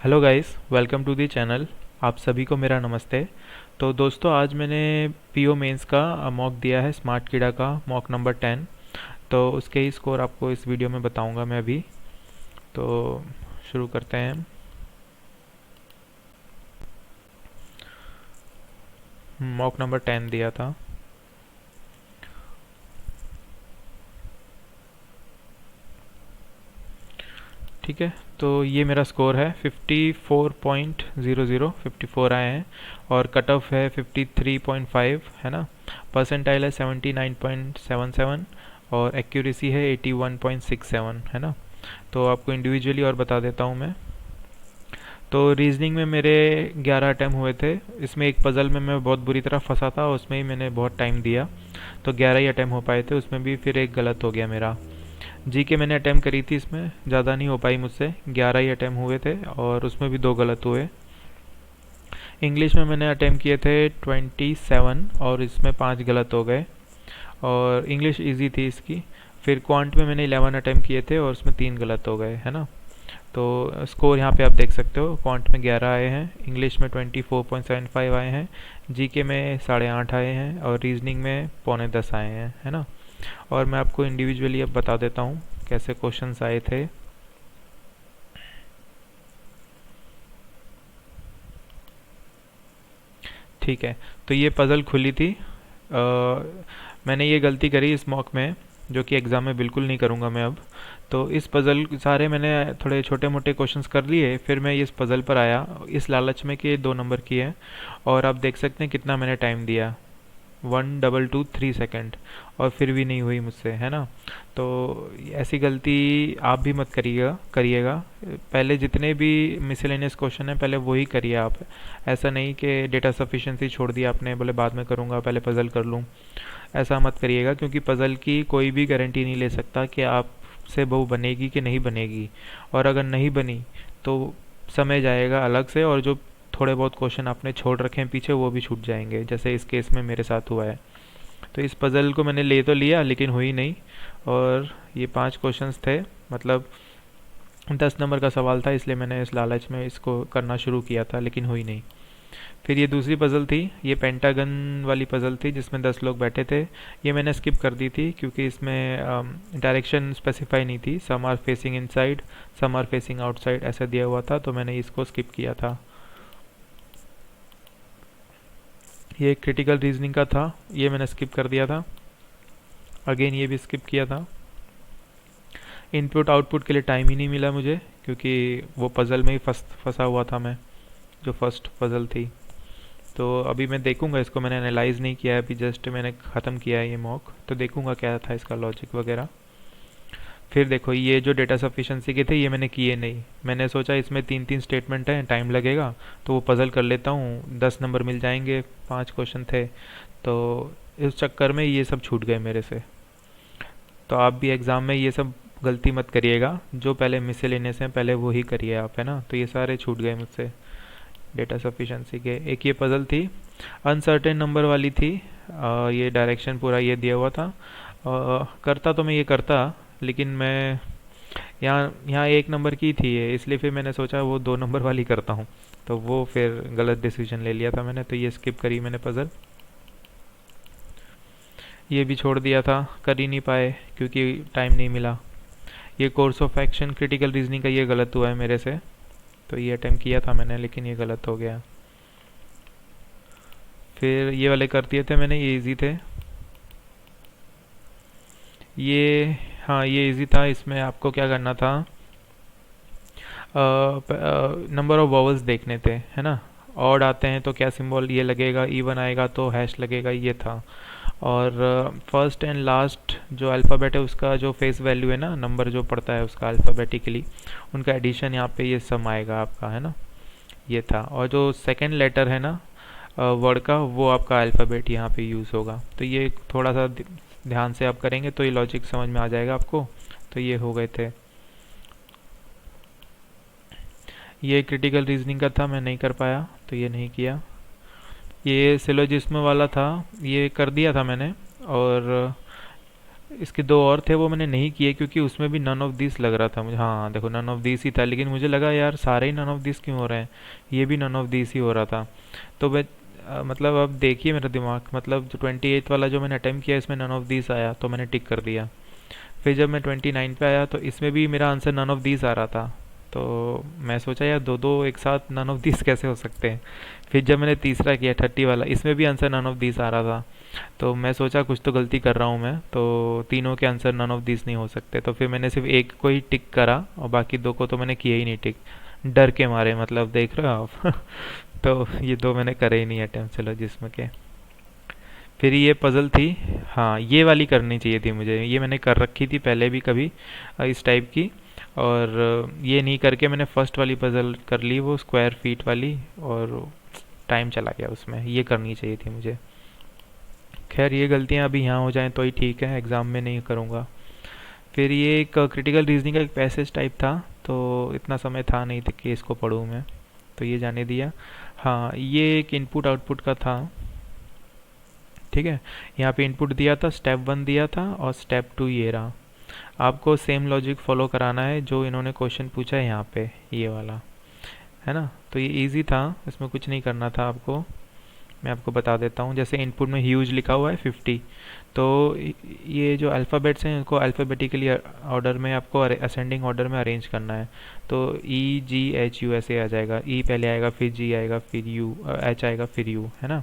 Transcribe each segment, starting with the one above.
Hello guys, welcome to the channel. आप सभी को मेरा नमस्ते। तो दोस्तों, आज मैंने पीओ मेंस का मॉक दिया है, स्मार्ट कीड़ा का मॉक नंबर 10। तो उसके ही स्कोर आपको इस वीडियो में बताऊंगा मैं अभी। तो शुरू करते हैं। मॉक नंबर 10 दिया था। ठीक है, तो ये मेरा स्कोर है 54.00, 54 आए हैं। और कट ऑफ है 53.5, है ना। परसेंटाइल है 79.77 और एक्यूरेसी है 81.67, है ना। तो आपको इंडिविजुअली और बता देता हूँ मैं। तो रीजनिंग में मेरे 11 अटैम्प हुए थे। इसमें एक पज़ल में मैं बहुत बुरी तरह फंसा था, उसमें ही मैंने बहुत टाइम दिया। तो 11 ही अटैम्प हो पाए थे, उसमें भी फिर एक गलत हो गया मेरा। जी के मैंने अटैम्प करी थी, इसमें ज़्यादा नहीं हो पाई मुझसे, 11 ही अटैम्प हुए थे और उसमें भी 2 गलत हुए। इंग्लिश में मैंने अटैम्प किए थे 27 और इसमें 5 गलत हो गए। और इंग्लिश इजी थी इसकी। फिर क्वांट में मैंने 11 अटैम्प किए थे और उसमें 3 गलत हो गए, है ना। तो स्कोर यहाँ पे आप देख सकते हो, क्वांट में 11 आए हैं, इंग्लिश में 24.75 आए हैं, जीके में 8.5 आए हैं और रीजनिंग में 9.25 आए हैं, है ना। और मैं आपको इंडिविजुअली अब बता देता हूँ कैसे क्वेश्चंस आए थे। ठीक है, तो ये पज़ल खुली थी। मैंने ये गलती करी इस मॉक में, जो कि एग्ज़ाम में बिल्कुल नहीं करूँगा मैं अब। तो इस पज़ल सारे मैंने थोड़े छोटे मोटे क्वेश्चंस कर लिए, फिर मैं इस पज़ल पर आया इस लालच में कि 2 नंबर की है। और आप देख सकते हैं कितना मैंने टाइम दिया, 1 2 2 3 सेकेंड, और फिर भी नहीं हुई मुझसे, है ना। तो ऐसी गलती आप भी मत करिएगा। पहले जितने भी मिसलेनियस क्वेश्चन है पहले वही करिए आप। ऐसा नहीं कि डेटा सफिशिएंसी छोड़ दिया आपने, बोले बाद में करूँगा, पहले पज़ल कर लूँ। ऐसा मत करिएगा, क्योंकि पज़ल की कोई भी गारंटी नहीं ले सकता कि आपसे वो बनेगी कि नहीं बनेगी। और अगर नहीं बनी तो समय जाएगा अलग से, और जो थोड़े बहुत क्वेश्चन आपने छोड़ रखे हैं पीछे वो भी छूट जाएंगे, जैसे इस केस में मेरे साथ हुआ है। तो इस पज़ल को मैंने ले तो लिया लेकिन हुई नहीं। और ये 5 क्वेश्चंस थे, मतलब 10 नंबर का सवाल था, इसलिए मैंने इस लालच में इसको करना शुरू किया था, लेकिन हुई नहीं। फिर ये दूसरी पज़ल थी, ये पेंटागन वाली पज़ल थी जिसमें 10 लोग बैठे थे। ये मैंने स्किप कर दी थी क्योंकि इसमें डायरेक्शन स्पेसिफाई नहीं थी, some are facing inside, some are facing outside ऐसा दिया हुआ था, तो मैंने इसको स्किप किया था। ये क्रिटिकल रीजनिंग का था, ये मैंने स्किप कर दिया था। अगेन ये भी स्किप किया था। इनपुट आउटपुट के लिए टाइम ही नहीं मिला मुझे, क्योंकि वो पज़ल में ही फंसा हुआ था मैं, जो फर्स्ट पज़ल थी। तो अभी मैं देखूंगा इसको, मैंने एनालाइज नहीं किया है अभी, जस्ट मैंने ख़त्म किया है ये मॉक, तो देखूंगा क्या था इसका लॉजिक वगैरह। फिर देखो, ये जो डेटा सफिशिएंसी के थे ये मैंने किए नहीं। मैंने सोचा इसमें 3 3 स्टेटमेंट हैं, टाइम लगेगा, तो वो पज़ल कर लेता हूँ, 10 नंबर मिल जाएंगे, 5 क्वेश्चन थे। तो इस चक्कर में ये सब छूट गए मेरे से। तो आप भी एग्ज़ाम में ये सब गलती मत करिएगा, जो पहले मिसे लेने से पहले वो ही करिए आप, है ना। तो ये सारे छूट गए मुझसे डेटा सफिशिएंसी के। एक ये पज़ल थी, अनसर्टेन नंबर वाली थी। ये डायरेक्शन पूरा ये दिया हुआ था। करता तो मैं ये करता, लेकिन मैं यहाँ यहाँ 1 नंबर की थी ये, इसलिए फिर मैंने सोचा वो 2 नंबर वाली करता हूँ। तो वो फिर गलत डिसीजन ले लिया था मैंने, तो ये स्किप करी मैंने पज़ल। ये भी छोड़ दिया था, कर ही नहीं पाए क्योंकि टाइम नहीं मिला। ये course of action critical reasoning का ये गलत हुआ है मेरे से। तो ये अटैम्प्ट किया था मैंने, लेकिन ये गलत हो गया। फिर ये वाले कर दिए थे मैंने, ये इजी थे ये। हाँ, ये इजी था। इसमें आपको क्या करना था, नंबर ऑफ वॉवल्स देखने थे, है ना। ऑड आते हैं तो क्या सिंबल ये लगेगा, इवन आएगा तो हैश लगेगा, ये था। और फर्स्ट एंड लास्ट जो अल्फ़ाबेट है उसका जो फेस वैल्यू है ना, नंबर जो पड़ता है उसका अल्फ़ाबेटिकली, उनका एडिशन यहाँ पे ये सम आएगा आपका, है ना। ये था। और जो सेकंड लेटर है ना वर्ड का, वो आपका अल्फ़ाबेट यहाँ पे यूज़ होगा। तो ये थोड़ा सा ध्यान से आप करेंगे तो ये लॉजिक समझ में आ जाएगा आपको। तो ये हो गए थे। ये क्रिटिकल रीजनिंग का था, मैं नहीं कर पाया तो ये नहीं किया। ये सिलोजिस्म वाला था, ये कर दिया था मैंने। और इसके दो और थे वो मैंने नहीं किए क्योंकि उसमें भी नन ऑफ दिस लग रहा था मुझे। हाँ देखो नन ऑफ दिस ही था, लेकिन मुझे लगा यार सारे ही नन ऑफ दिस क्यों हो रहे हैं, ये भी नन ऑफ दिस ही हो रहा था। तो मैं मतलब अब देखिए मेरा दिमाग, मतलब जो 28 वाला जो मैंने अटेम्प्ट किया इसमें नन ऑफ दिस आया तो मैंने टिक कर दिया। फिर जब मैं 29 पे आया तो इसमें भी मेरा आंसर नन ऑफ दिस आ रहा था। तो मैं सोचा यार दो दो एक साथ नन ऑफ दिस कैसे हो सकते हैं। फिर जब मैंने तीसरा किया 30 वाला, इसमें भी आंसर नन ऑफ दिस आ रहा था। तो मैं सोचा कुछ तो गलती कर रहा हूँ मैं, तो तीनों के आंसर नन ऑफ दिस नहीं हो सकते। तो फिर मैंने सिर्फ एक को ही टिक करा और बाकी दो को तो मैंने किया ही नहीं टिक, डर के मारे, मतलब देख रहे हो आप। तो ये दो मैंने करे ही नहीं अटेम्प्ट, चलो जिसमें के। फिर ये पज़ल थी, हाँ ये वाली करनी चाहिए थी मुझे, ये मैंने कर रखी थी पहले भी कभी इस टाइप की। और ये नहीं करके मैंने फर्स्ट वाली पज़ल कर ली, वो स्क्वायर फीट वाली, और टाइम चला गया उसमें। ये करनी चाहिए थी मुझे। खैर ये गलतियाँ अभी यहाँ हो जाएं तो ही ठीक है, एग्ज़ाम में नहीं करूँगा। फिर ये एक क्रिटिकल रीजनिंग का एक पैसेज टाइप था, तो इतना समय था नहीं था कि इसको पढ़ूँ मैं, तो ये जाने दिया। हाँ ये एक इनपुट आउटपुट का था, ठीक है। यहाँ पे इनपुट दिया था, स्टेप 1 दिया था और स्टेप 2 ये रहा। आपको सेम लॉजिक फॉलो कराना है जो इन्होंने क्वेश्चन पूछा है यहाँ पे, ये वाला है ना। तो ये इजी था, इसमें कुछ नहीं करना था आपको। मैं आपको बता देता हूँ, जैसे इनपुट में ह्यूज लिखा हुआ है 50, तो ये जो अल्फ़ाबेट्स हैं इनको अल्फ़ाबेटिकली ऑर्डर में आपको असेंडिंग ऑर्डर में अरेंज करना है। तो EGHU ऐसे आ जाएगा, ई पहले आएगा, फिर जी आएगा, फिर यू, एच आएगा, फिर यू, है ना।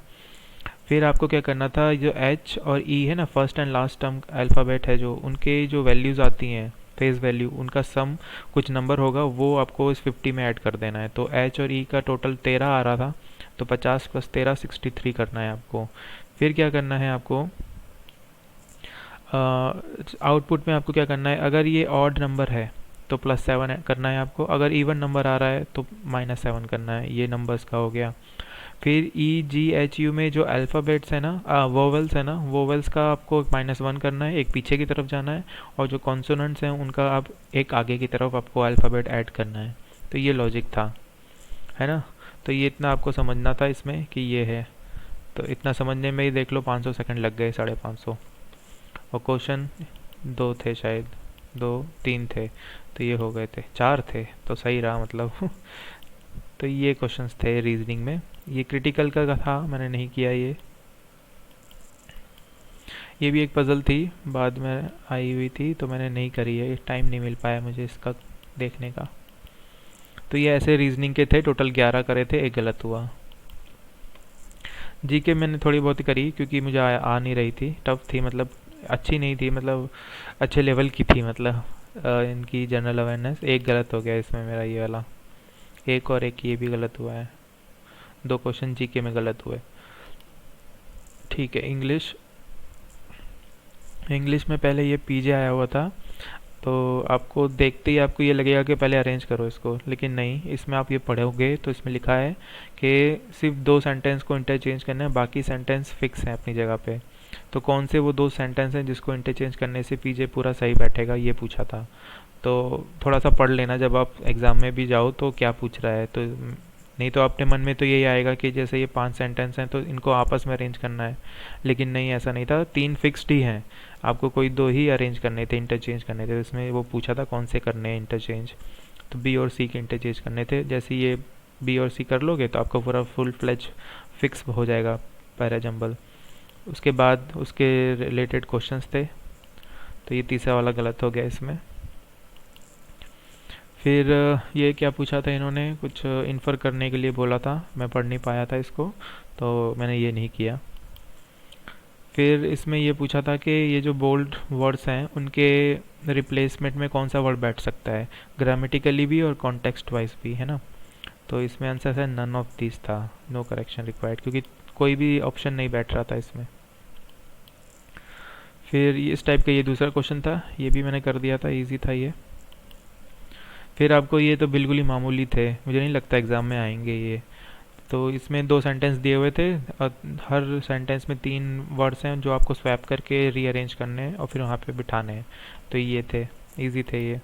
फिर आपको क्या करना था, जो एच और ई है ना, first and last term alphabet है जो, उनके जो वैल्यूज़ आती हैं फेस वैल्यू, उनका सम कुछ नंबर होगा वो आपको इस 50 में ऐड कर देना है। तो एच और ई का टोटल 13 आ रहा था, तो 50 + 13 63 करना है आपको। फिर क्या करना है आपको, आउटपुट में आपको क्या करना है, अगर ये ऑड नंबर है तो +7 करना है आपको, अगर इवन नंबर आ रहा है तो -7 करना है। ये नंबर्स का हो गया। फिर EGHU में जो अल्फ़ाबेट्स है ना, वोवेल्स है ना, वोवेल्स का आपको -1 करना है, एक पीछे की तरफ जाना है। और जो कॉन्सोनेंट्स हैं उनका आप एक आगे की तरफ आपको अल्फ़ाबेट ऐड करना है। तो ये लॉजिक था, है ना। तो ये इतना आपको समझना था इसमें कि ये है। तो इतना समझने में ही देख लो 500 सेकंड लग गए, 550। और क्वेश्चन दो थे शायद, दो तीन थे, तो ये हो गए थे 4 थे, तो सही रहा मतलब। तो ये क्वेश्चंस थे रीजनिंग में। ये क्रिटिकल का था, मैंने नहीं किया ये भी एक पज़ल थी, बाद में आई हुई थी तो मैंने नहीं करी है, टाइम नहीं मिल पाया मुझे इसका देखने का। तो ये ऐसे रीजनिंग के थे, टोटल 11 करे थे, एक गलत हुआ। जीके मैंने थोड़ी बहुत ही करी क्योंकि मुझे आ नहीं रही थी, टफ थी, मतलब अच्छी नहीं थी, मतलब अच्छे लेवल की थी, मतलब इनकी जनरल अवेयरनेस। एक गलत हो गया इसमें मेरा ये वाला, एक और एक ये भी गलत हुआ है, 2 क्वेश्चन जीके में गलत हुए। ठीक है, इंग्लिश। इंग्लिश में पहले ये पीजे आया हुआ था, तो आपको देखते ही आपको ये लगेगा कि पहले अरेंज करो इसको, लेकिन नहीं, इसमें आप ये पढ़ोगे तो इसमें लिखा है कि सिर्फ 2 सेंटेंस को इंटरचेंज करना है, बाकी सेंटेंस फिक्स हैं अपनी जगह पे। तो कौन से वो 2 सेंटेंस हैं जिसको इंटरचेंज करने से पीजे पूरा सही बैठेगा, ये पूछा था। तो थोड़ा सा पढ़ लेना जब आप एग्ज़ाम में भी जाओ तो क्या पूछ रहा है, तो नहीं तो अपने मन में तो यही आएगा कि जैसे ये 5 सेंटेंस हैं तो इनको आपस में अरेंज करना है, लेकिन नहीं, ऐसा नहीं था, 3 फिक्स्ड ही हैं, आपको कोई 2 ही अरेंज करने थे, इंटरचेंज करने थे। इसमें वो पूछा था कौन से करने हैं इंटरचेंज, तो बी और सी के इंटरचेंज करने थे। जैसे ये बी और सी कर लोगे तो आपका पूरा फुल फ्लेज फिक्स हो जाएगा पैरा जंबल। उसके बाद उसके रिलेटेड क्वेश्चंस थे, तो ये तीसरा वाला गलत हो गया इसमें। फिर ये क्या पूछा था इन्होंने, कुछ इन्फर करने के लिए बोला था, मैं पढ़ नहीं पाया था इसको, तो मैंने ये नहीं किया। फिर इसमें ये पूछा था कि ये जो बोल्ड वर्ड्स हैं उनके रिप्लेसमेंट में कौन सा वर्ड बैठ सकता है, ग्रामेटिकली भी और कॉन्टेक्स्ट वाइज भी, है ना। तो इसमें आंसर है नन ऑफ दिस था, नो करेक्शन रिक्वायर्ड, क्योंकि कोई भी ऑप्शन नहीं बैठ रहा था इसमें। फिर इस टाइप का ये दूसरा क्वेश्चन था, ये भी मैंने कर दिया था, इजी था ये। फिर आपको ये तो बिल्कुल ही मामूली थे, मुझे नहीं लगता एग्ज़ाम में आएंगे ये। तो इसमें 2 सेंटेंस दिए हुए थे और हर सेंटेंस में 3 वर्ड्स हैं जो आपको स्वैप करके रीअरेंज करने हैं और फिर वहाँ पे बिठाने हैं। तो ये थे, इजी थे ये।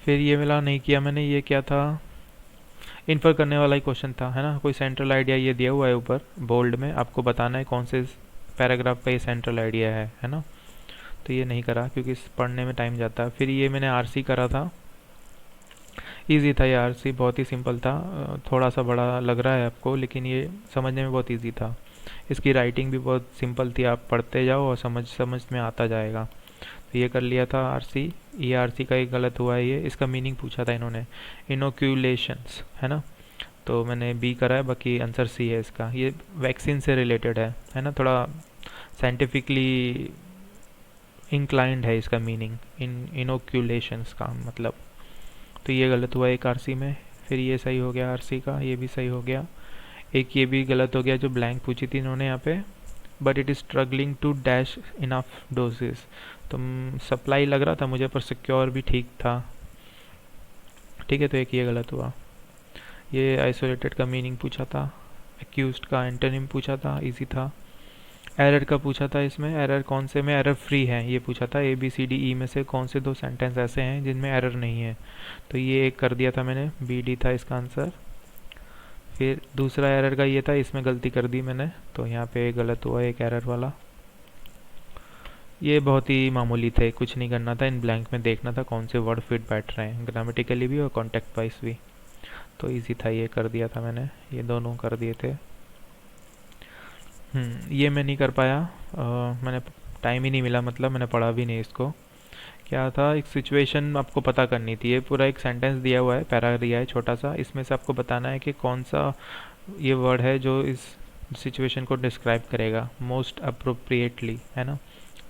फिर ये वाला नहीं किया मैंने, ये क्या था, इन्फर करने वाला ही क्वेश्चन था, है ना। कोई सेंट्रल आइडिया ये दिया हुआ है ऊपर बोल्ड में, आपको बताना है कौन से पैराग्राफ का ये सेंट्रल आइडिया है ना। तो ये नहीं करा क्योंकि इस पढ़ने में टाइम जाता है। फिर ये मैंने आरसी करा था, इजी था ये आरसी, बहुत ही सिंपल था। थोड़ा सा बड़ा लग रहा है आपको, लेकिन ये समझने में बहुत इजी था। इसकी राइटिंग भी बहुत सिंपल थी, आप पढ़ते जाओ और समझ में आता जाएगा। तो ये कर लिया था आरसी। ये आरसी का एक गलत हुआ है, ये इसका मीनिंग पूछा था इन्होंने, इनोक्यूलेशंस है ना। तो मैंने बी करा है, बाकी आंसर सी है इसका। ये वैक्सीन से रिलेटेड है ना, थोड़ा साइंटिफिकली इंक्लाइंड है इसका मीनिंग, इनोक्यूलेशंस का मतलब। तो ये गलत हुआ एक आरसी में। फिर ये सही हो गया आरसी का, ये भी सही हो गया। एक ये भी गलत हो गया जो ब्लैंक पूछी थी इन्होंने यहाँ पे, but it is struggling to dash enough doses. तो सप्लाई लग रहा था मुझे, पर सिक्योर भी ठीक था। ठीक है, तो एक ये गलत हुआ। ये आइसोलेटेड का मीनिंग पूछा था, एक्यूज्ड का एंटोनिम पूछा था, इजी था। एरर का पूछा था, इसमें एरर कौन से में एरर फ्री है ये पूछा था। ए बी सी डी ई में से कौन से 2 सेंटेंस ऐसे हैं जिनमें एरर नहीं है। तो ये एक कर दिया था मैंने, बी डी था इसका आंसर। फिर दूसरा एरर का ये था, इसमें गलती कर दी मैंने, तो यहाँ पे गलत हुआ एक एरर वाला। ये बहुत ही मामूली थे, कुछ नहीं करना था, इन ब्लैंक में देखना था कौन से वर्ड फिट बैठ रहे हैं, ग्रामेटिकली भी और कॉन्टेक्ट वाइज भी। तो इजी था, ये कर दिया था मैंने, ये दोनों कर दिए थे। ये मैं नहीं कर पाया, मैंने टाइम ही नहीं मिला, मतलब मैंने पढ़ा भी नहीं इसको। क्या था, एक सिचुएशन आपको पता करनी थी। ये पूरा एक सेंटेंस दिया हुआ है, पैरा दिया है छोटा सा, इसमें से आपको बताना है कि कौन सा ये वर्ड है जो इस सिचुएशन को डिस्क्राइब करेगा मोस्ट अप्रोप्रिएटली, है ना।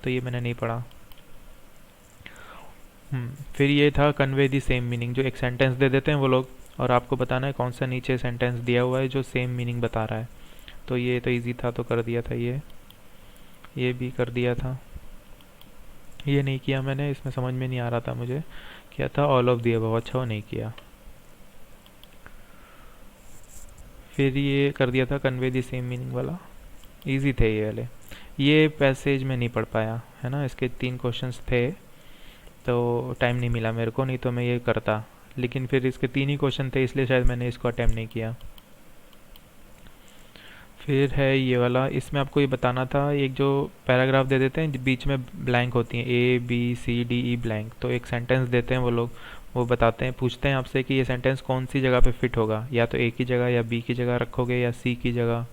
तो ये मैंने नहीं पढ़ा। फिर ये था कन्वे दी सेम मीनिंग, जो एक सेंटेंस दे देते हैं वो लोग, और आपको बताना है कौन सा नीचे सेंटेंस दिया हुआ है जो सेम मीनिंग बता रहा है। तो ये तो इजी था, तो कर दिया था ये भी कर दिया था। ये नहीं किया मैंने, इसमें समझ में नहीं आ रहा था मुझे क्या था, ऑल ऑफ दी अबव, अच्छा वो नहीं किया। फिर ये कर दिया था कन्वे दी सेम मीनिंग वाला, इजी थे ये वाले। ये पैसेज में नहीं पढ़ पाया, है ना, इसके 3 क्वेश्चंस थे तो टाइम नहीं मिला मेरे को, नहीं तो मैं ये करता। लेकिन फिर इसके 3 ही क्वेश्चन थे, इसलिए शायद मैंने इसको अटेम्प्ट नहीं किया। फिर है ये वाला, इसमें आपको ये बताना था, एक जो पैराग्राफ दे देते हैं बीच में ब्लैंक होती हैं, A B C D E blank, तो एक सेंटेंस देते हैं वो लोग, वो बताते हैं, पूछते हैं आपसे कि ये सेंटेंस कौन सी जगह पे फिट होगा, या तो ए की जगह या बी की जगह रखोगे, या सी की जगह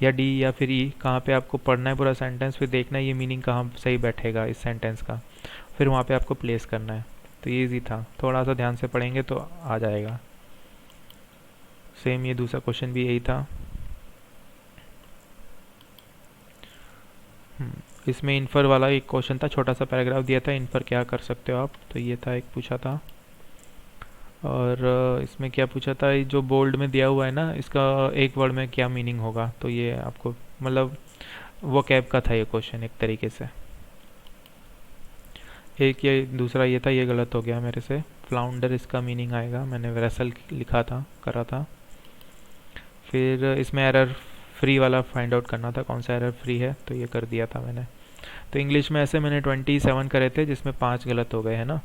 या डी या फिर ई, कहाँ पे आपको पढ़ना है पूरा सेंटेंस, फिर देखना है ये मीनिंग कहाँ सही बैठेगा इस सेंटेंस का, फिर वहाँ पे आपको प्लेस करना है। तो ये ईजी था, थोड़ा सा ध्यान से पढ़ेंगे तो आ जाएगा। सेम ये दूसरा क्वेश्चन भी यही था। इसमें इन्फर वाला एक क्वेश्चन था, छोटा सा पैराग्राफ दिया था, इन्फर क्या कर सकते हो आप, तो ये था एक पूछा था। और इसमें क्या पूछा था, ये जो बोल्ड में दिया हुआ है ना, इसका एक वर्ड में क्या मीनिंग होगा, तो ये आपको मतलब वो कैब का था ये क्वेश्चन एक तरीके से। एक ये दूसरा ये था, ये गलत हो गया मेरे से, फ्लाउंडर इसका मीनिंग आएगा, मैंने वेसल लिखा था, करा था। फिर इसमें एरर फ्री वाला फाइंड आउट करना था, कौन सा एरर फ्री है, तो ये कर दिया था मैंने। तो इंग्लिश में ऐसे मैंने 27 करे थे, जिसमें 5 गलत हो गए, है ना।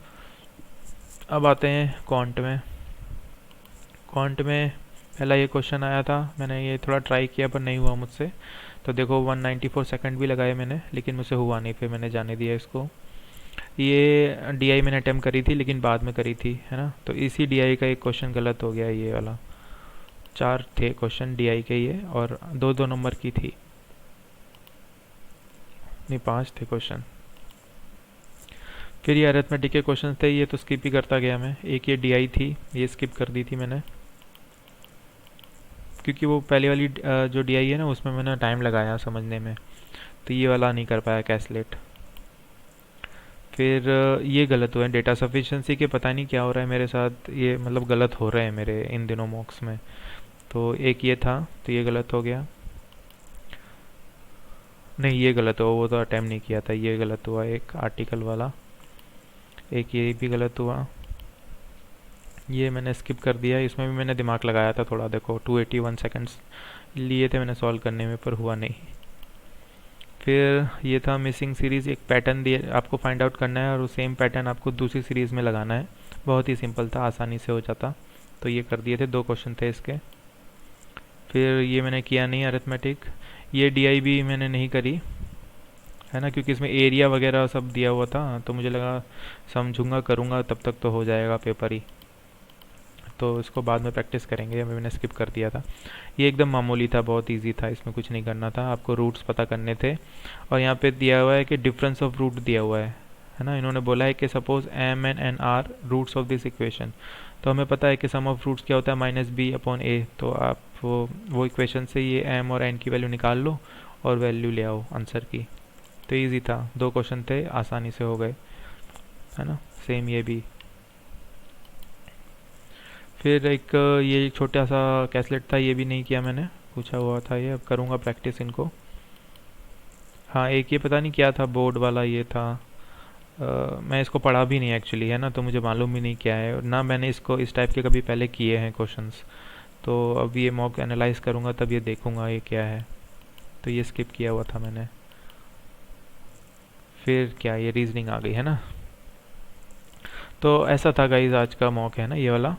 अब आते हैं क्वांट में। क्वांट में पहला ये क्वेश्चन आया था, मैंने ये थोड़ा ट्राई किया पर नहीं हुआ मुझसे, तो देखो 194 सेकंड भी लगाए मैंने, लेकिन मुझसे हुआ नहीं, फिर मैंने जाने दिया इसको। ये डीआई मैंने अटेम्प्ट करी थी, लेकिन बाद में करी थी, है ना। तो इसी डीआई का एक क्वेश्चन गलत हो गया, ये वाला। 4 थे क्वेश्चन डीआई के ये, और 2-2 नंबर की थी, नहीं 5 थे क्वेश्चन। फिर ये अरिथमेटिक के क्वेश्चन थे, ये तो स्किप ही करता गया मैं। एक ये डीआई थी, ये स्किप कर दी थी मैंने, क्योंकि वो पहले वाली जो डीआई है ना, उसमें मैंने टाइम लगाया समझने में, तो ये वाला नहीं कर पाया कैसलेट। फिर ये गलत हुआ है डेटा सफिशिएंसी के, पता नहीं क्या हो रहा है मेरे साथ, ये मतलब गलत हो रहे हैं मेरे इन दिनों मॉक्स में। तो एक ये था, तो ये गलत हो गया, नहीं ये गलत हुआ, वो तो अटेम्प्ट नहीं किया था, ये गलत हुआ एक आर्टिकल वाला। एक ये भी गलत हुआ, ये मैंने स्किप कर दिया, इसमें भी मैंने दिमाग लगाया था थोड़ा, देखो 281 सेकंड्स लिए थे मैंने सॉल्व करने में, पर हुआ नहीं। फिर ये था मिसिंग सीरीज़, एक पैटर्न दिए आपको फाइंड आउट करना है, और वो सेम पैटर्न आपको दूसरी सीरीज़ में लगाना है, बहुत ही सिंपल था, आसानी से हो जाता। तो ये कर दिए थे, 2 क्वेश्चन थे इसके। फिर ये मैंने किया नहीं अरिथमेटिक, ये डीआई भी मैंने नहीं करी, है ना, क्योंकि इसमें एरिया वगैरह सब दिया हुआ था, तो मुझे लगा समझूंगा करूँगा तब तक तो हो जाएगा पेपर ही, तो इसको बाद में प्रैक्टिस करेंगे। अभी मैंने स्किप कर दिया था। ये एकदम मामूली था, बहुत इजी था, इसमें कुछ नहीं करना था, आपको रूट्स पता करने थे। और यहाँ पे दिया हुआ है कि डिफरेंस ऑफ रूट दिया हुआ है ना। इन्होंने बोला है कि suppose m and n are roots of this equation, तो हमें पता है कि सम ऑफ रूट्स क्या होता है, -b/a। तो आप वो इक्वेशन से ये m और n की वैल्यू निकाल लो और वैल्यू ले आओ आंसर की। तो ईजी था, 2 क्वेश्चन थे, आसानी से हो गए, है ना। सेम ये भी। फिर एक ये छोटा सा कैसलेट था, ये भी नहीं किया मैंने, पूछा हुआ था ये, अब करूँगा प्रैक्टिस इनको। हाँ, एक ये पता नहीं क्या था, बोर्ड वाला ये था। मैं इसको पढ़ा भी नहीं एक्चुअली, है ना, तो मुझे मालूम भी नहीं क्या है, और ना मैंने इसको इस टाइप के कभी पहले किए हैं क्वेश्चंस। तो अब ये मॉक एनालाइज करूँगा तब ये देखूँगा ये क्या है। तो ये स्किप किया हुआ था मैंने। फिर क्या, ये रीजनिंग आ गई, है ना। तो ऐसा था गाइज आज का मॉक, है ना, ये वाला।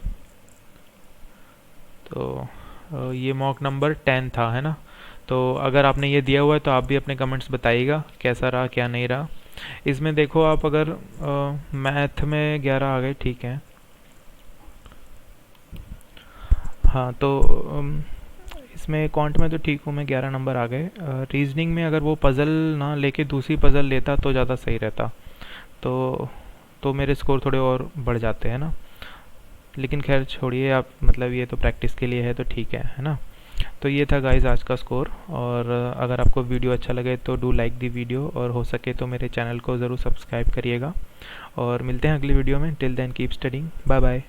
तो ये मॉक नंबर 10 था, है ना। तो अगर आपने ये दिया हुआ है तो आप भी अपने कमेंट्स बताइएगा कैसा रहा क्या नहीं रहा। इसमें देखो आप, अगर मैथ में 11 आ गए, ठीक है। हाँ, तो इसमें क्वांट में तो ठीक हूँ मैं, 11 नंबर आ गए। रीजनिंग में अगर वो पज़ल ना लेके दूसरी पज़ल लेता तो ज़्यादा सही रहता, तो मेरे स्कोर थोड़े और बढ़ जाते हैं ना। लेकिन खैर छोड़िए आप, मतलब ये तो प्रैक्टिस के लिए है तो ठीक है ना। तो ये था गाइस आज का स्कोर। और अगर आपको वीडियो अच्छा लगे तो डू लाइक दी वीडियो, और हो सके तो मेरे चैनल को ज़रूर सब्सक्राइब करिएगा। और मिलते हैं अगली वीडियो में। Till then keep studying, bye bye.